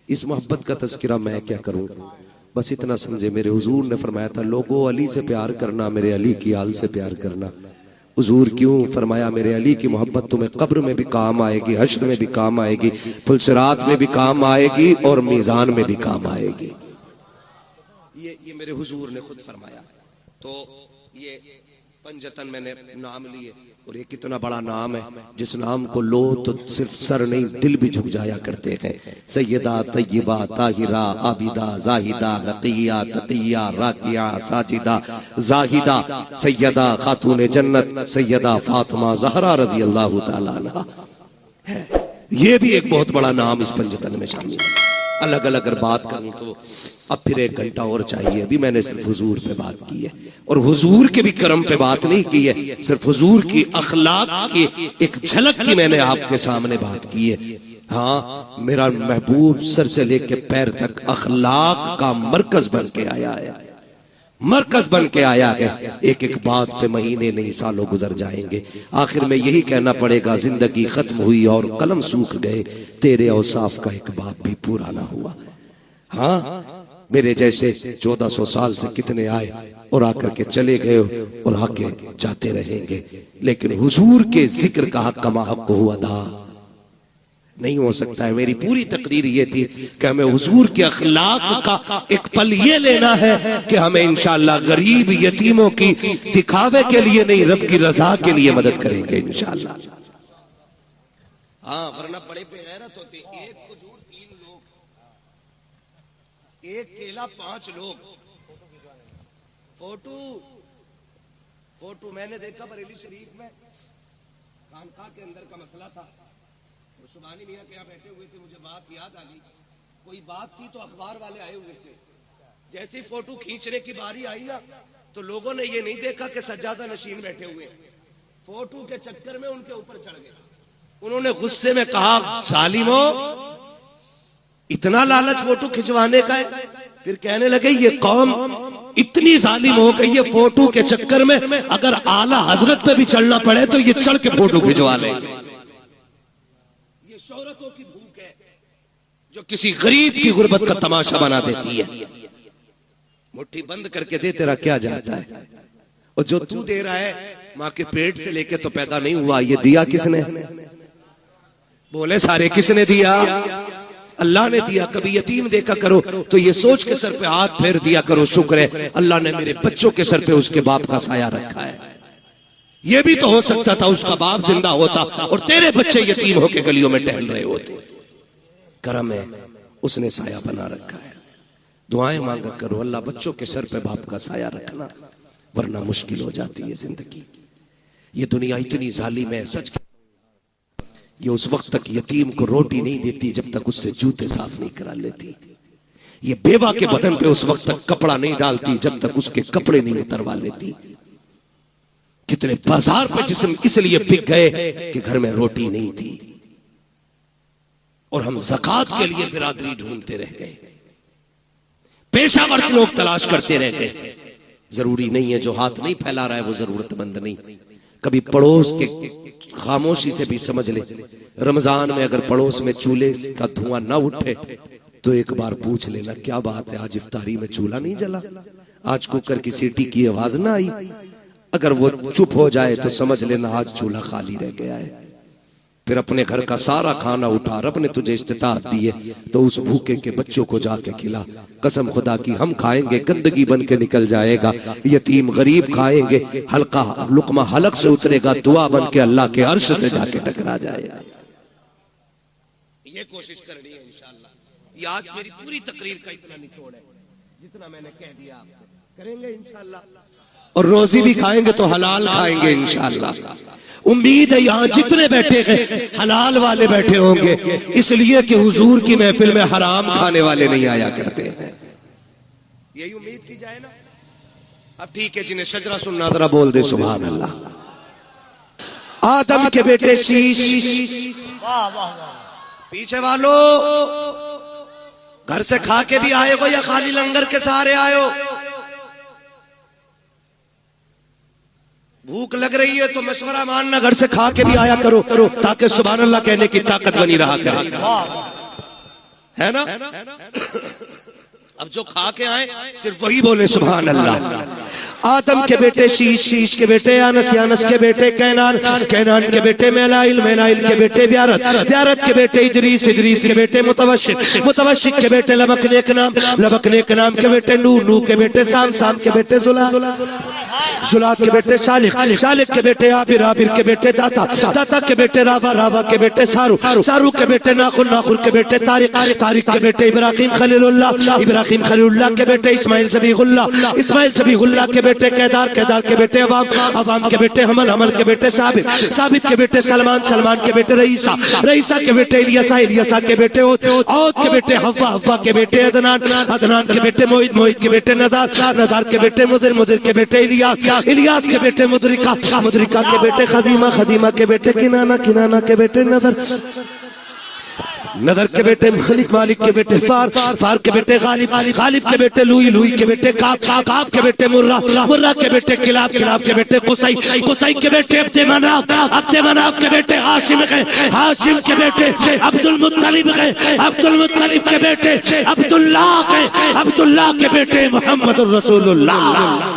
इस मोहब्बत का तज़किरा मैं क्या करूं। बस इतना समझे, मेरे हुजूर ने फरमाया था लोगों अली से प्यार करना, मेरे अली की आल से प्यार करना। हुजूर क्यों फरमाया? मेरे अली की मोहब्बत तुम्हें कब्र में भी काम आएगी, हश्र में भी काम आएगी, फुलसिरात में भी काम आएगी और मीज़ान में भी काम आएगी। ये मेरे हुजूर ने खुद फरमाया। तो ये पंजतन मैंने नाम लिए, और ये कितना बड़ा नाम है, जिस नाम को लो तो सिर्फ सर नहीं दिल भी झुक जाया करते हैं। सैयदा तय्यबा ताहिरा आबिदा जाहिदा रक़िया तक़िया राकिया साजिदा जाहिदा सैयदा खातून जन्नत सैयदा फातिमा ज़हरा रज़ी अल्लाह तआला अन्हा है। ये भी एक बहुत बड़ा नाम इस पंजतन में शामिल है। अलग अलग अगर बात करूं तो अब फिर 1 घंटा और चाहिए। अभी मैंने सिर्फ हुजूर पे बात की है, और हुजूर के भी करम पे बात नहीं की है, सिर्फ हुजूर की अखलाक की एक झलक की मैंने आपके सामने बात की है। हाँ, मेरा महबूब सर से लेके पैर तक अखलाक का मरकज बन के आया है, मरकज बन के आया है। एक एक बात पे महीने नहीं सालों गुजर जाएंगे, आखिर में यही कहना पड़ेगा जिंदगी खत्म हुई और कलम सूख गए, तेरे औसाफ का एक बाप भी पूरा ना हुआ। हाँ, मेरे जैसे 1400 साल से कितने आए और आकर के चले गए और आके जाते रहेंगे, लेकिन हुजूर के जिक्र का हक कमा हक हुआ अदा नहीं हो सकता है। मेरी पूरी तकरीर ये थी कि हमें हुजूर के अखलाक का एक पल ये लेना है कि हमें इंशाअल्लाह गरीब यतीमों की दिखावे के लिए नहीं, रब की रजा के लिए मदद करेंगे इंशाअल्लाह। हाँ, वरना बड़े बेगैरत होते, एक खजूर 3 लोग, एक केला 5 लोग। फोटो मैंने देखा बरेली शरीफ में, खानकाह के अंदर का मसला था, सुबानी मियां के यहाँ बैठे हुए थे, मुझे बात याद आ गई। कोई बात थी तो अखबार वाले आए हुए थे, जैसे फोटो खींचने की बारी आई ना तो लोगों ने ये नहीं देखा कि सज्जादा नशीन बैठे हुए, फोटो के चक्कर में उनके ऊपर चढ़ गए। उन्होंने गुस्से में कहा, सालिमो इतना लालच फोटो खिंचवाने का है? फिर कहने लगे ये कौम इतनी जालिम हो गई है, फोटो के चक्कर में अगर आला हजरत पे भी चलना पड़े तो ये चढ़ के फोटो खिंचवा लेंगे। शोहरतों की भूख है जो किसी गरीब की गुर्बत का तमाशा बना देती है। मुट्ठी बंद करके दे, तेरा क्या जाता है? और जो तू दे रहा है माँ के पेट से लेके तो पैदा नहीं हुआ, ये दिया किसने? बोले सारे किसने दिया? अल्लाह ने दिया। कभी यतीम देखा करो तो ये सोच के सर पे हाथ फेर दिया करो, शुक्र है अल्लाह ने मेरे बच्चों के सर पे उसके बाप का साया रखा है। ये भी तो हो सकता था उसका बाप जिंदा होता और तेरे बच्चे यतीम होके गलियों में टहल रहे होते। करम है, उसने साया बना रखा है। दुआएं मांगा करो, अल्लाह बच्चों के सर पे बाप का साया रखना, वरना मुश्किल हो जाती है जिंदगी। ये दुनिया इतनी जालिम है, सच ये उस वक्त तक यतीम को रोटी नहीं देती जब तक उससे जूते साफ नहीं करा लेती। ये बेवा के बदन पे उस वक्त तक कपड़ा नहीं डालती जब तक उसके कपड़े नहीं उतरवा लेती। कितने बाजार पे जिस्म इसलिए बिक गए कि घर में रोटी नहीं थी, और हम ज़कात के लिए बिरादरी ढूंढते रह गए, पेशावर लोग तलाश करते रह गए। जरूरी नहीं है जो हाथ नहीं फैला रहा है वो जरूरतमंद नहीं। कभी पड़ोस के खामोशी से भी समझ ले, रमजान में अगर पड़ोस में चूल्हे का धुआं ना उठे तो एक बार पूछ लेना क्या बात है, आज इफ्तारी में चूल्हा नहीं जला, आज कुकर की सीटी की आवाज ना आई। अगर वो चुप हो जाए तो समझ लेना आज चूल्हा खाली रह गया है। फिर अपने घर का सारा खाना उठा, रब ने तुझे इस्तिताअत दी है तो उस भूखे के बच्चों को जाके खिला। कसम खुदा की हम खाएंगे गंदगी बन के निकल जाएगा, यतीम गरीब खाएंगे हल्का लुकमा हलक से उतरेगा, दुआ बन के अल्लाह के अर्श से जाके टकरा जाएगा। ये कोशिश करनी है इंशाअल्लाह। ये आज मेरी पूरी तकरीर का इतना निचोड़ है, जितना मैंने कह दिया आपसे करेंगे इंशाअल्लाह। और रोजी भी खाएंगे तो हलाल खाएंगे इंशाअल्लाह। उम्मीद है यहाँ जितने बैठे हैं हलाल वाले बैठे होंगे, इसलिए कि हुजूर की महफिल में हराम खाने वाले नहीं आया करते हैं। यही उम्मीद की जाए ना। अब ठीक है, जिन्हें शजरा सुनना जरा बोल दे सुभान अल्लाह। आदम के बेटे शीश, पीछे वालों घर से खा के भी आए हो या खाली लंगर के सहारे आए हो? भूख लग रही है तो मशवरा मानना, घर से खा के भी आया करो ताकि सुभान अल्लाह कहने की ताकत बनी रहा करे। है ना? अब जो खा के आए सिर्फ वही बोले सुभान अल्लाह। आदम के बेटे शीश, शीश के बेटे अनस, अनस के बेटे कैनान, कैनान के बेटे मेलाइल, मेलाइल के बेटे ब्यारत, ब्यारत के बेटे इदरीस, इदरीस के बेटे मुतवशिक, मुतवशिक के बेटे लबक नेक नाम, लबक नेक नाम के बेटे नूह, नूह के बेटे साम, साम के बेटे जुला, जुलात के बेटे शालिक, शालिक के बेटे आबिर, आबिर के बेटे दाता, दाता के बेटे रावा, रावा के बेटे सारू, सारू के बेटे नाखुर, नाखुर के बेटे तारिक, तारिक के बेटे इब्राहिम खलीलुल्लाह, इब्राहिम खलीलुल्लाह के बेटे इस्माइल सबीहुल्लाह, इस्माइल सबीहुल्लाह के बेटे केदार, केदार के बेटे अवाम, अवाम के बेटे हमल, हमल के बेटे साबित, साबित के बेटे सलमान, सलमान के बेटे रईसा, रईसा के बेटे इलियासा, इलियासा के बेटे औद, औद के बेटे हव्वा, हव्वा के बेटे अदनान, अदनान के बेटे मोहित, मोहित के बेटे नदार, नदार के बेटे मुदिर, मुदिर के बेटे इलियास, इलियास के बेटे मुदरिका, मुदरिका के बेटे खदीमा, खदीमा के बेटे किनाना, किनाना के बेटे नदर, नदर के बेटे मालिक, मालिक के बेटे फार, फार के बेटे गालिब, गालिब के बेटे लुई, लुई के बेटे काब, काब के बेटे मुर्रा, मुर्रा के बेटे किलाब, किलाब के बेटे कुसई, कुसई के बेटे अब्दे मनाफ, अब्दे मनाफ के बेटे हाशिम के, हाशिम के बेटे अब्दुल मुत्तलिब के, अब्दुल मुत्तलिब के बेटे अब्दुल्लाह के, अब्दुल्लाह के बेटे मोहम्मद रसूलुल्लाह।